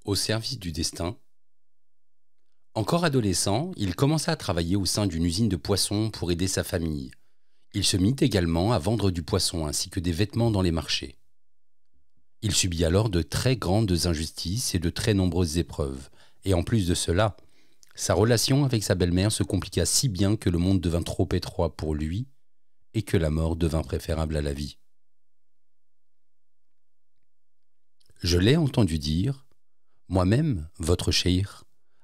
Au service du destin. Encore adolescent, il commença à travailler au sein d'une usine de poissons pour aider sa famille. Il se mit également à vendre du poisson ainsi que des vêtements dans les marchés. Il subit alors de très grandes injustices et de très nombreuses épreuves. Et en plus de cela, sa relation avec sa belle-mère se compliqua si bien que le monde devint trop étroit pour lui et que la mort devint préférable à la vie. Je l'ai entendu dire: moi-même, votre cheikh,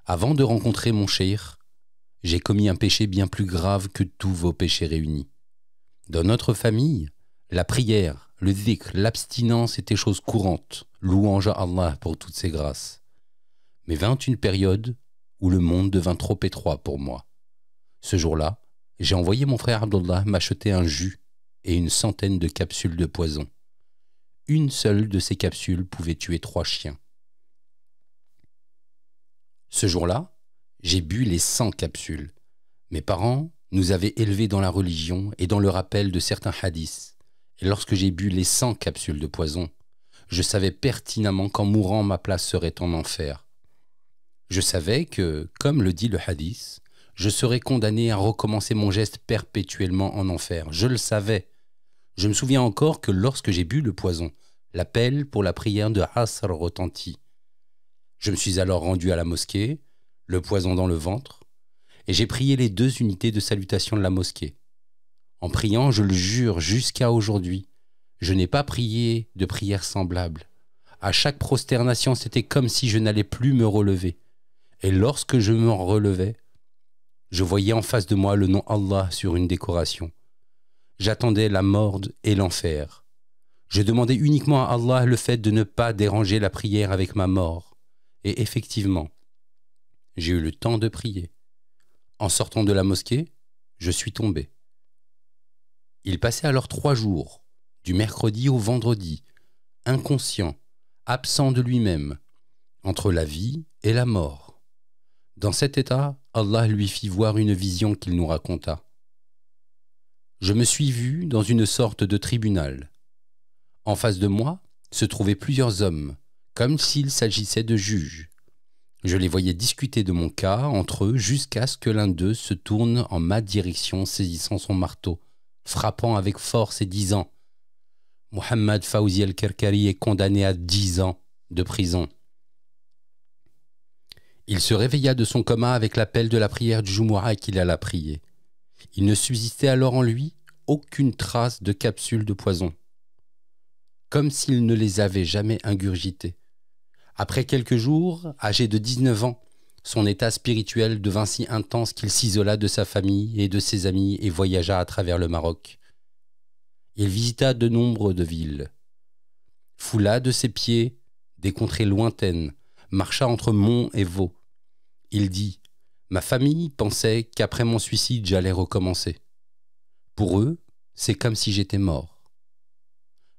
avant de rencontrer mon cheikh, j'ai commis un péché bien plus grave que tous vos péchés réunis. Dans notre famille, la prière, le dhikr, l'abstinence étaient choses courantes, louange à Allah pour toutes ses grâces. Mais vint une période où le monde devint trop étroit pour moi. Ce jour-là, j'ai envoyé mon frère Abdullah m'acheter un jus et une centaine de capsules de poison. Une seule de ces capsules pouvait tuer 3 chiens. Ce jour-là, j'ai bu les 100 capsules. Mes parents nous avaient élevés dans la religion et dans le rappel de certains hadiths. Et lorsque j'ai bu les 100 capsules de poison, je savais pertinemment qu'en mourant, ma place serait en enfer. Je savais que, comme le dit le hadith, je serais condamné à recommencer mon geste perpétuellement en enfer. Je le savais. Je me souviens encore que lorsque j'ai bu le poison, l'appel pour la prière de Asr retentit. Je me suis alors rendu à la mosquée, le poison dans le ventre, et j'ai prié les 2 unités de salutation de la mosquée. En priant, je le jure, jusqu'à aujourd'hui, je n'ai pas prié de prière semblable. À chaque prosternation, c'était comme si je n'allais plus me relever. Et lorsque je me relevais, je voyais en face de moi le nom Allah sur une décoration. J'attendais la mort et l'enfer. Je demandais uniquement à Allah le fait de ne pas déranger la prière avec ma mort. Et effectivement, j'ai eu le temps de prier. En sortant de la mosquée, je suis tombé. Il passait alors 3 jours, du mercredi au vendredi, inconscient, absent de lui-même, entre la vie et la mort. Dans cet état, Allah lui fit voir une vision qu'il nous raconta. Je me suis vu dans une sorte de tribunal. En face de moi se trouvaient plusieurs hommes, comme s'il s'agissait de juges. Je les voyais discuter de mon cas entre eux jusqu'à ce que l'un d'eux se tourne en ma direction saisissant son marteau, frappant avec force et disant « Mohamed Fawzi El-Kerkari est condamné à 10 ans de prison. » Il se réveilla de son coma avec l'appel de la prière du Jumu'ah qu'il alla prier. Il ne subsistait alors en lui aucune trace de capsules de poison, comme s'il ne les avait jamais ingurgitées. Après quelques jours, âgé de 19 ans, son état spirituel devint si intense qu'il s'isola de sa famille et de ses amis et voyagea à travers le Maroc. Il visita de nombreuses villes, foula de ses pieds des contrées lointaines, marcha entre monts et vaux. Il dit « Ma famille pensait qu'après mon suicide, j'allais recommencer. Pour eux, c'est comme si j'étais mort. »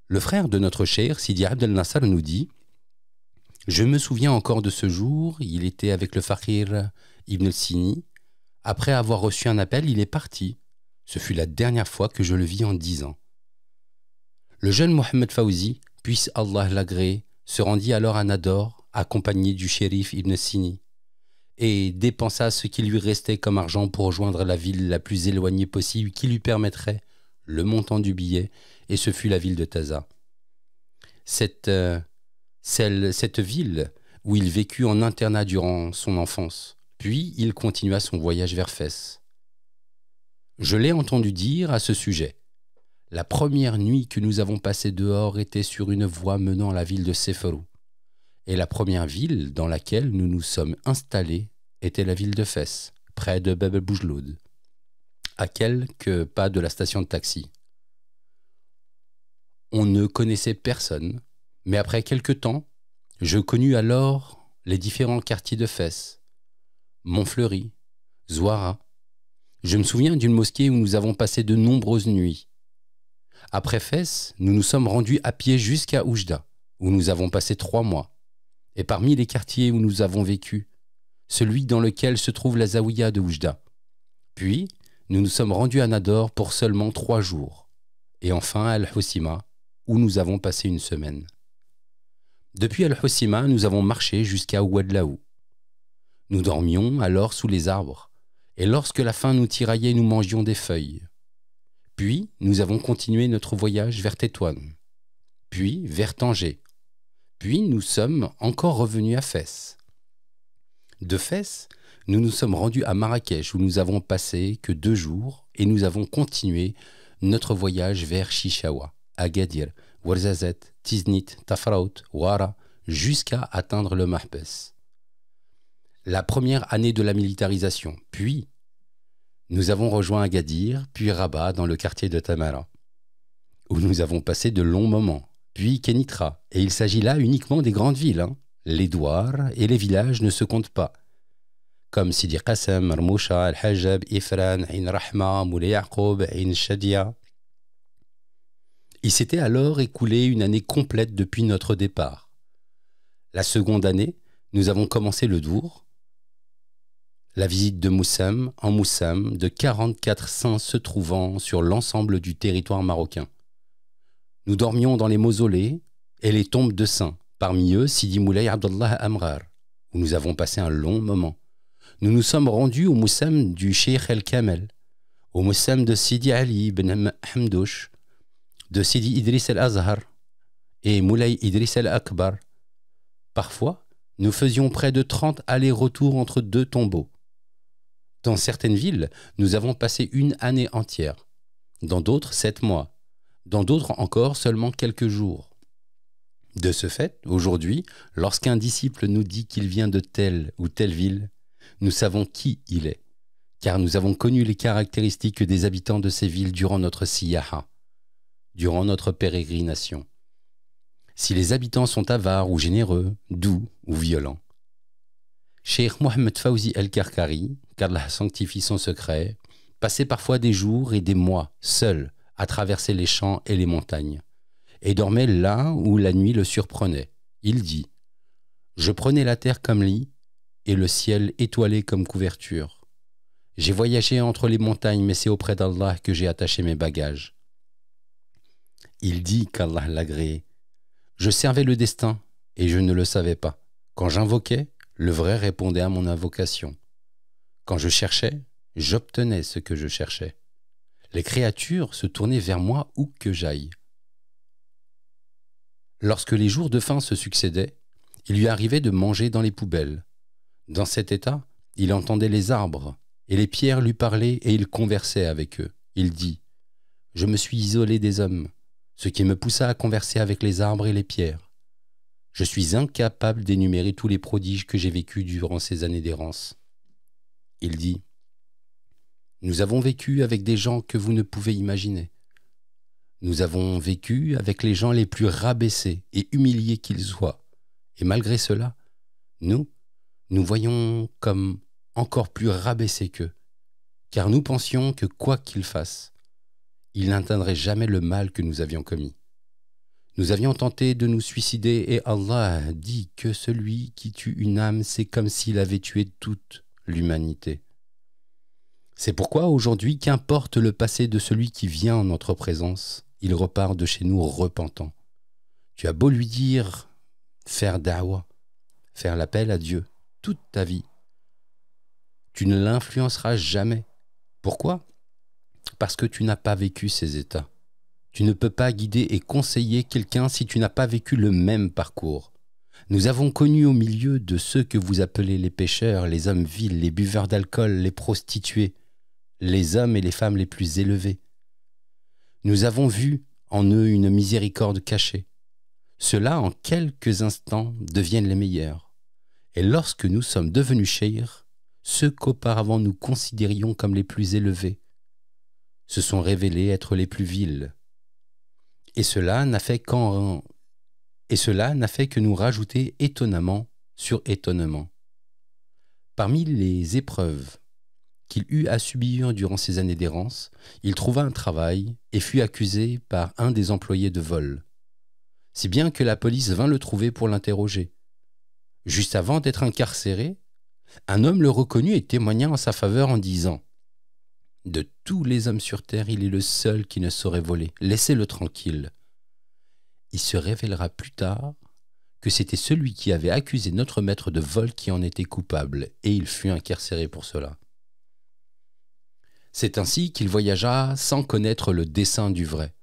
Le frère de notre cheikh, Sidi Abdel Nasser, nous dit « Je me souviens encore de ce jour, il était avec le Fakhir Ibn Sini. Après avoir reçu un appel, il est parti. Ce fut la dernière fois que je le vis en 10 ans. » Le jeune Mohamed Fawzi, puisse Allah l'agréer, se rendit alors à Nador, accompagné du shérif Ibn Sini, et dépensa ce qui lui restait comme argent pour rejoindre la ville la plus éloignée possible qui lui permettrait le montant du billet, et ce fut la ville de Taza. Cette ville où il vécut en internat durant son enfance, puis il continua son voyage vers Fès. Je l'ai entendu dire à ce sujet. La première nuit que nous avons passée dehors était sur une voie menant à la ville de Seferou. Et la première ville dans laquelle nous nous sommes installés était la ville de Fès, près de Bab el-Boujloud, à quelques pas de la station de taxi. On ne connaissait personne, mais après quelque temps, je connus alors les différents quartiers de Fès, Montfleury, Zouara. Je me souviens d'une mosquée où nous avons passé de nombreuses nuits. Après Fès, nous nous sommes rendus à pied jusqu'à Oujda, où nous avons passé 3 mois. Et parmi les quartiers où nous avons vécu, celui dans lequel se trouve la Zaouïa de Oujda. Puis, nous nous sommes rendus à Nador pour seulement 3 jours. Et enfin à Al-Hossima, où nous avons passé une semaine. Depuis Al-Hossima, nous avons marché jusqu'à Ouadlaou. Nous dormions alors sous les arbres, et lorsque la faim nous tiraillait, nous mangions des feuilles. Puis, nous avons continué notre voyage vers Tétouan, puis vers Tanger. Puis, nous sommes encore revenus à Fès. De Fès, nous nous sommes rendus à Marrakech, où nous avons passé que 2 jours, et nous avons continué notre voyage vers Chichaoua, Agadir, Ouarzazate, Tiznit, Tafraout, Ouara, jusqu'à atteindre le Mahbès. La première année de la militarisation, puis nous avons rejoint Agadir, puis Rabat dans le quartier de Tamara, où nous avons passé de longs moments, puis Kenitra, et il s'agit là uniquement des grandes villes, Les douars et les villages ne se comptent pas, comme Sidi Qassem, Marmoucha, Al-Hajab, Ifran, Ain Rahma, Moulay Yaqoub, Ain Shadia. Il s'était alors écoulé une année complète depuis notre départ. La seconde année, nous avons commencé le Dour, la visite de Moussam en Moussam, de 44 saints se trouvant sur l'ensemble du territoire marocain. Nous dormions dans les mausolées et les tombes de saints, parmi eux Sidi Moulay Abdallah Amrar, où nous avons passé un long moment. Nous nous sommes rendus au Moussam du Cheikh El-Kamel, au Moussam de Sidi Ali ibn Hamdouche, de Sidi Idriss el-Azhar et Moulay Idriss el-Akbar. Parfois, nous faisions près de 30 allers-retours entre 2 tombeaux. Dans certaines villes, nous avons passé une année entière, dans d'autres 7 mois, dans d'autres encore seulement quelques jours. De ce fait, aujourd'hui, lorsqu'un disciple nous dit qu'il vient de telle ou telle ville, nous savons qui il est, car nous avons connu les caractéristiques des habitants de ces villes durant notre siyaha, durant notre pérégrination. Si les habitants sont avares ou généreux, doux ou violents. Cheikh Mohamed Fawzi El-Karkari, qu'Allah sanctifie son secret, passait parfois des jours et des mois seul à traverser les champs et les montagnes, et dormait là où la nuit le surprenait. Il dit « Je prenais la terre comme lit et le ciel étoilé comme couverture. J'ai voyagé entre les montagnes, mais c'est auprès d'Allah que j'ai attaché mes bagages. » Il dit qu'Allah l'agréait. Je servais le destin et je ne le savais pas. Quand j'invoquais, le vrai répondait à mon invocation. Quand je cherchais, j'obtenais ce que je cherchais. Les créatures se tournaient vers moi où que j'aille. Lorsque les jours de faim se succédaient, il lui arrivait de manger dans les poubelles. Dans cet état, il entendait les arbres, et les pierres lui parlaient et il conversait avec eux. Il dit « Je me suis isolé des hommes, ce qui me poussa à converser avec les arbres et les pierres. Je suis incapable d'énumérer tous les prodiges que j'ai vécus durant ces années d'errance. » Il dit « Nous avons vécu avec des gens que vous ne pouvez imaginer. Nous avons vécu avec les gens les plus rabaissés et humiliés qu'ils soient. Et malgré cela, nous voyons comme encore plus rabaissés qu'eux, car nous pensions que quoi qu'ils fassent, ils n'atteindraient jamais le mal que nous avions commis. Nous avions tenté de nous suicider et Allah dit que celui qui tue une âme, c'est comme s'il avait tué toute l'humanité. C'est pourquoi aujourd'hui, qu'importe le passé de celui qui vient en notre présence, il repart de chez nous repentant. Tu as beau lui dire faire da'wa, faire l'appel à Dieu toute ta vie, tu ne l'influenceras jamais. Pourquoi ? Parce que tu n'as pas vécu ces états. Tu ne peux pas guider et conseiller quelqu'un si tu n'as pas vécu le même parcours. Nous avons connu au milieu de ceux que vous appelez les pécheurs, les hommes vils, les buveurs d'alcool, les prostituées, les hommes et les femmes les plus élevés. Nous avons vu en eux une miséricorde cachée. Ceux-là, en quelques instants, deviennent les meilleurs. Et lorsque nous sommes devenus cheirs, ceux qu'auparavant nous considérions comme les plus élevés se sont révélés être les plus vils. Et cela n'a fait que nous rajouter étonnement sur étonnement. Parmi les épreuves qu'il eut à subir durant ces années d'errance, il trouva un travail et fut accusé par un des employés de vol, si bien que la police vint le trouver pour l'interroger. Juste avant d'être incarcéré, un homme le reconnut et témoigna en sa faveur en disant « De tous les hommes sur terre, il est le seul qui ne saurait voler. Laissez-le tranquille. » Il se révélera plus tard que c'était celui qui avait accusé notre maître de vol qui en était coupable, et il fut incarcéré pour cela. C'est ainsi qu'il voyagea sans connaître le dessein du vrai.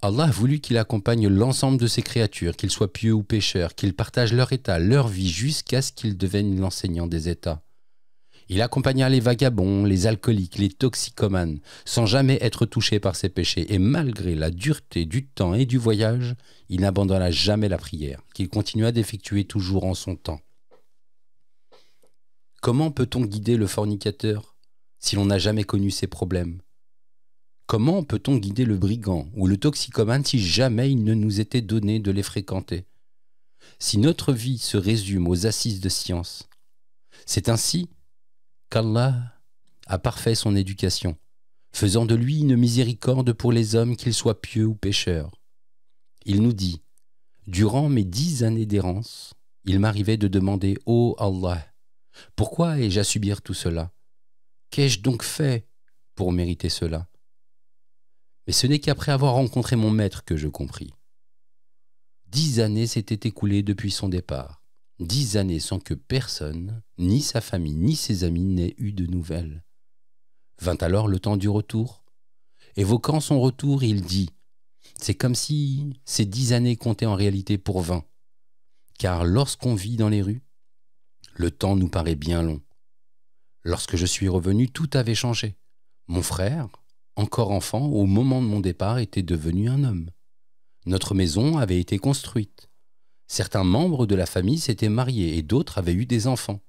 Allah a voulu qu'il accompagne l'ensemble de ses créatures, qu'ils soient pieux ou pécheurs, qu'ils partagent leur état, leur vie, jusqu'à ce qu'ils deviennent l'enseignant des états. Il accompagna les vagabonds, les alcooliques, les toxicomanes, sans jamais être touché par ses péchés, et malgré la dureté du temps et du voyage, il n'abandonna jamais la prière, qu'il continua d'effectuer toujours en son temps. Comment peut-on guider le fornicateur si l'on n'a jamais connu ses problèmes? Comment peut-on guider le brigand ou le toxicomane si jamais il ne nous était donné de les fréquenter? Si notre vie se résume aux assises de science, c'est ainsi qu'Allah a parfait son éducation, faisant de lui une miséricorde pour les hommes, qu'ils soient pieux ou pécheurs. Il nous dit, durant mes 10 années d'errance, il m'arrivait de demander « Ô Allah, pourquoi ai-je à subir tout cela? Qu'ai-je donc fait pour mériter cela ?» Mais ce n'est qu'après avoir rencontré mon maître que je compris. 10 années s'étaient écoulées depuis son départ. 10 années sans que personne, ni sa famille, ni ses amis, n'ait eu de nouvelles. Vint alors le temps du retour. Évoquant son retour, il dit « C'est comme si ces 10 années comptaient en réalité pour 20. Car lorsqu'on vit dans les rues, le temps nous paraît bien long. Lorsque je suis revenu, tout avait changé. Mon frère, encore enfant, au moment de mon départ, était devenu un homme. Notre maison avait été construite. Certains membres de la famille s'étaient mariés et d'autres avaient eu des enfants.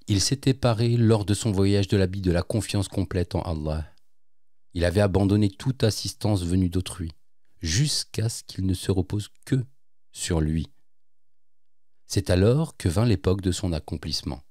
Il s'était paré lors de son voyage de l'habit de la confiance complète en Allah. Il avait abandonné toute assistance venue d'autrui, jusqu'à ce qu'il ne se repose que sur lui. C'est alors que vint l'époque de son accomplissement.